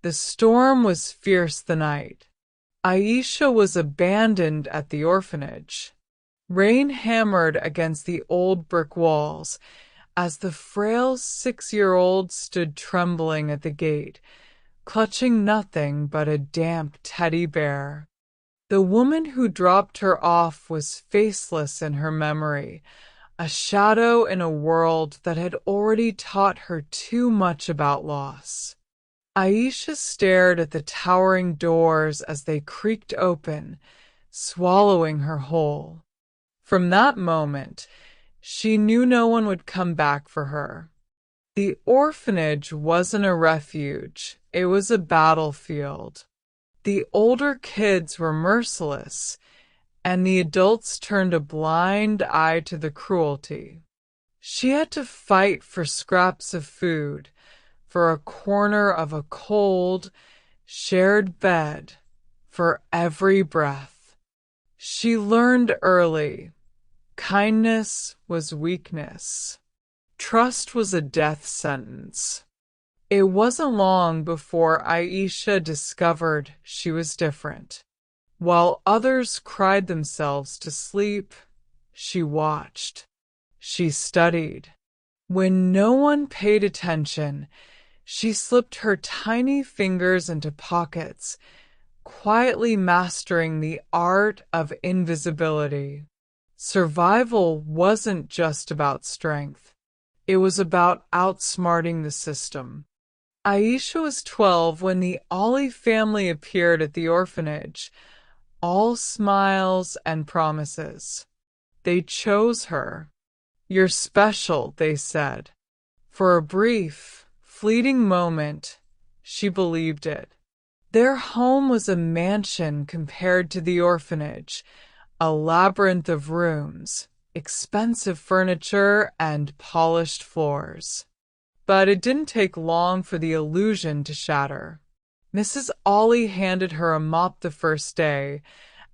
The storm was fierce the night. Aisha was abandoned at the orphanage. Rain hammered against the old brick walls as the frail 6-year-old stood trembling at the gate, clutching nothing but a damp teddy bear. The woman who dropped her off was faceless in her memory, a shadow in a world that had already taught her too much about loss. Aisha stared at the towering doors as they creaked open, swallowing her whole. From that moment, she knew no one would come back for her. The orphanage wasn't a refuge, it was a battlefield. The older kids were merciless, and the adults turned a blind eye to the cruelty. She had to fight for scraps of food, for a corner of a cold, shared bed, for every breath. She learned early. Kindness was weakness. Trust was a death sentence. It wasn't long before Aisha discovered she was different. While others cried themselves to sleep, she watched. She studied. When no one paid attention, she slipped her tiny fingers into pockets, quietly mastering the art of invisibility. Survival wasn't just about strength. It was about outsmarting the system. Aisha was 12 when the Ollie family appeared at the orphanage, all smiles and promises. They chose her. "You're special," they said. For a brief, fleeting moment, she believed it. Their home was a mansion compared to the orphanage, a labyrinth of rooms, expensive furniture, and polished floors. But it didn't take long for the illusion to shatter. Mrs. Ollie handed her a mop the first day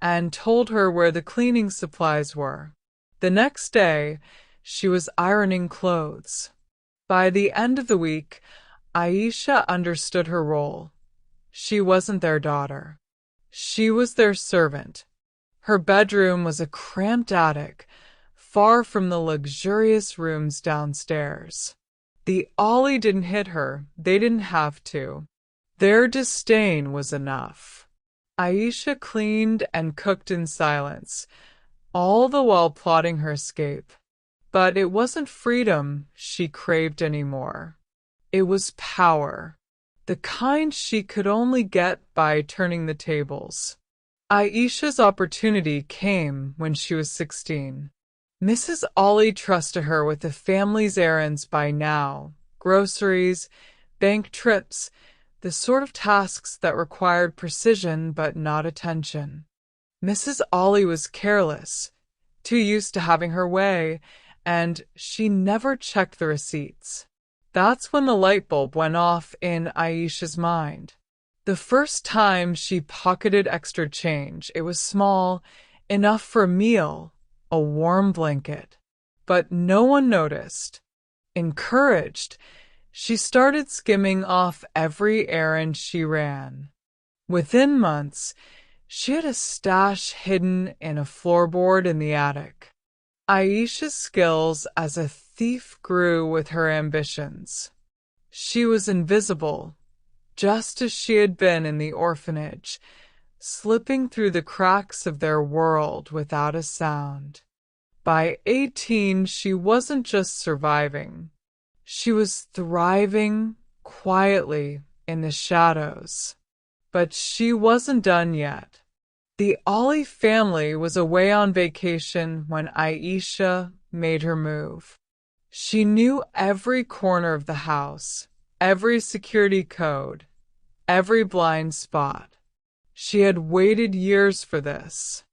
and told her where the cleaning supplies were. The next day, she was ironing clothes. By the end of the week, Aisha understood her role. She wasn't their daughter. She was their servant. Her bedroom was a cramped attic, far from the luxurious rooms downstairs. The Ollie didn't hit her. They didn't have to. Their disdain was enough. Aisha cleaned and cooked in silence, all the while plotting her escape. But it wasn't freedom she craved anymore. It was power, the kind she could only get by turning the tables. Aisha's opportunity came when she was 16. Mrs. Ollie trusted her with the family's errands by now, groceries, bank trips, the sort of tasks that required precision but not attention. Mrs. Ollie was careless, too used to having her way, and she never checked the receipts. That's when the light bulb went off in Aisha's mind. The first time she pocketed extra change, it was small, enough for a meal, a warm blanket. But no one noticed. Encouraged, she started skimming off every errand she ran. Within months, she had a stash hidden in a floorboard in the attic. Aisha's skills as a thief grew with her ambitions. She was invisible, just as she had been in the orphanage, slipping through the cracks of their world without a sound. By 18, she wasn't just surviving. She was thriving quietly in the shadows. But she wasn't done yet. The Ollie family was away on vacation when Aisha made her move. She knew every corner of the house, every security code, every blind spot. She had waited years for this.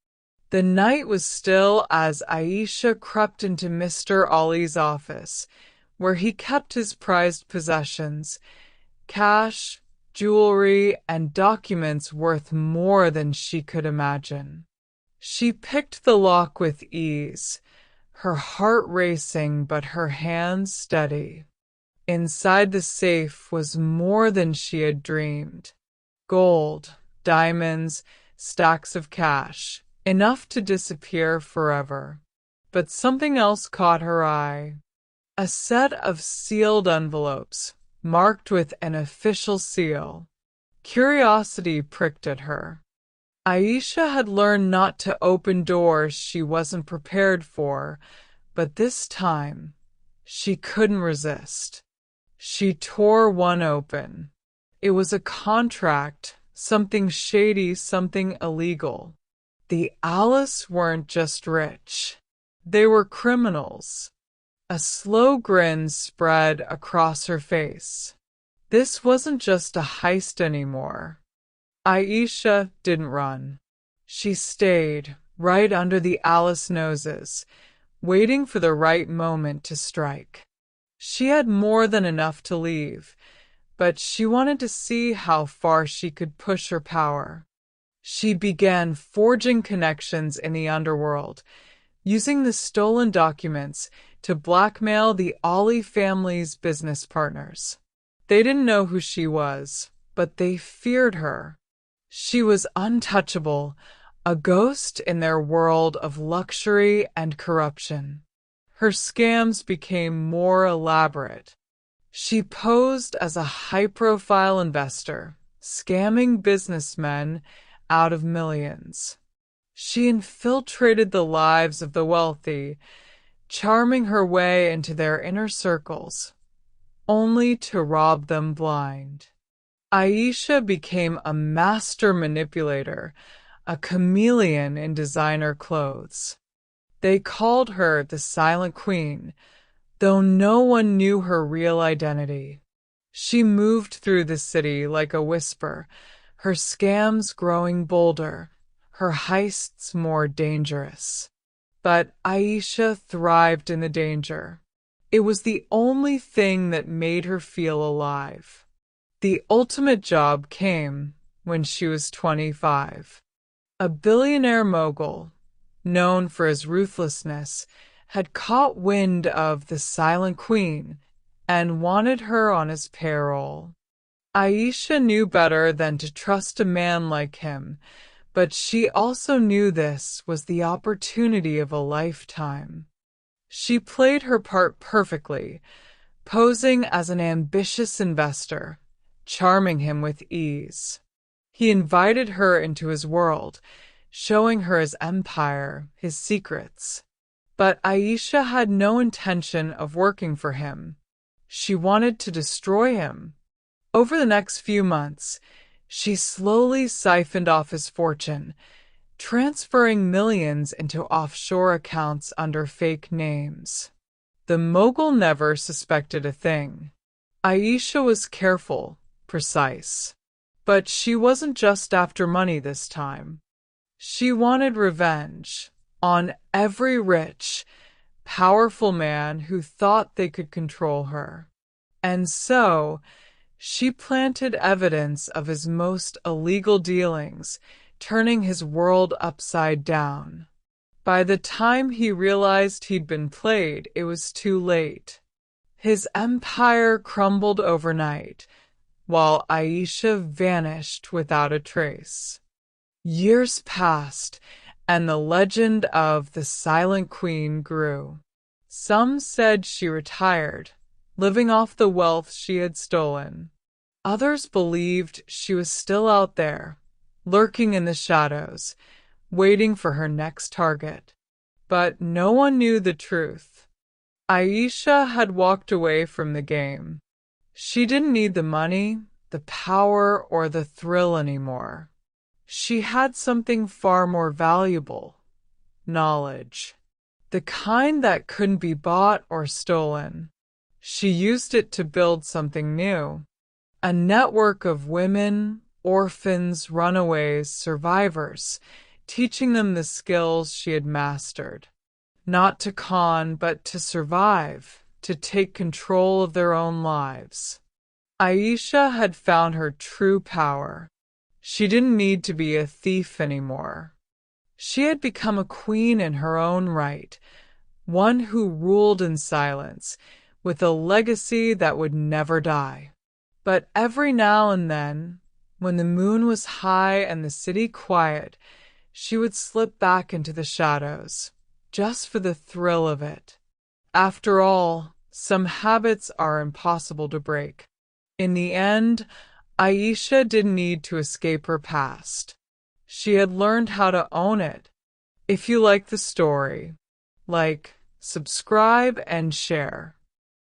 The night was still as Aisha crept into Mr. Ollie's office, where he kept his prized possessions, cash, jewelry, and documents worth more than she could imagine. She picked the lock with ease, her heart racing but her hands steady. Inside the safe was more than she had dreamed. Gold, diamonds, stacks of cash, enough to disappear forever. But something else caught her eye. A set of sealed envelopes, marked with an official seal. Curiosity pricked at her. Aisha had learned not to open doors she wasn't prepared for, but this time she couldn't resist. She tore one open. It was a contract, something shady, something illegal. The Alice weren't just rich. They were criminals. A slow grin spread across her face. This wasn't just a heist anymore. Aisha didn't run. She stayed right under the Alice noses, waiting for the right moment to strike. She had more than enough to leave, but she wanted to see how far she could push her power. She began forging connections in the underworld, using the stolen documents to blackmail the Ollie family's business partners. They didn't know who she was, but they feared her. She was untouchable, a ghost in their world of luxury and corruption. Her scams became more elaborate. She posed as a high-profile investor, scamming businessmen out of millions. She infiltrated the lives of the wealthy, charming her way into their inner circles, only to rob them blind. Aisha became a master manipulator, a chameleon in designer clothes. They called her the Silent Queen, though no one knew her real identity. She moved through the city like a whisper, her scams growing bolder, her heists more dangerous. But Aisha thrived in the danger. It was the only thing that made her feel alive. The ultimate job came when she was 25. A billionaire mogul, known for his ruthlessness, had caught wind of the Silent Queen and wanted her on his payroll. Aisha knew better than to trust a man like him, but she also knew this was the opportunity of a lifetime. She played her part perfectly, posing as an ambitious investor, charming him with ease. He invited her into his world, showing her his empire, his secrets. But Aisha had no intention of working for him. She wanted to destroy him. Over the next few months, she slowly siphoned off his fortune, transferring millions into offshore accounts under fake names. The mogul never suspected a thing. Aisha was careful, precise. But she wasn't just after money this time. She wanted revenge on every rich, powerful man who thought they could control her. And so, she planted evidence of his most illegal dealings, turning his world upside down. By the time he realized he'd been played, it was too late. His empire crumbled overnight, while Aisha vanished without a trace. Years passed, and the legend of the Silent Queen grew. Some said she retired, living off the wealth she had stolen. Others believed she was still out there, lurking in the shadows, waiting for her next target. But no one knew the truth. Aisha had walked away from the game. She didn't need the money, the power, or the thrill anymore. She had something far more valuable: knowledge. The kind that couldn't be bought or stolen. She used it to build something new. A network of women, orphans, runaways, survivors, teaching them the skills she had mastered. Not to con, but to survive, to take control of their own lives. Aisha had found her true power. She didn't need to be a thief anymore. She had become a queen in her own right, one who ruled in silence, with a legacy that would never die. But every now and then, when the moon was high and the city quiet, she would slip back into the shadows, just for the thrill of it. After all, some habits are impossible to break. In the end, Aisha didn't need to escape her past. She had learned how to own it. If you like the story, like, subscribe, and share.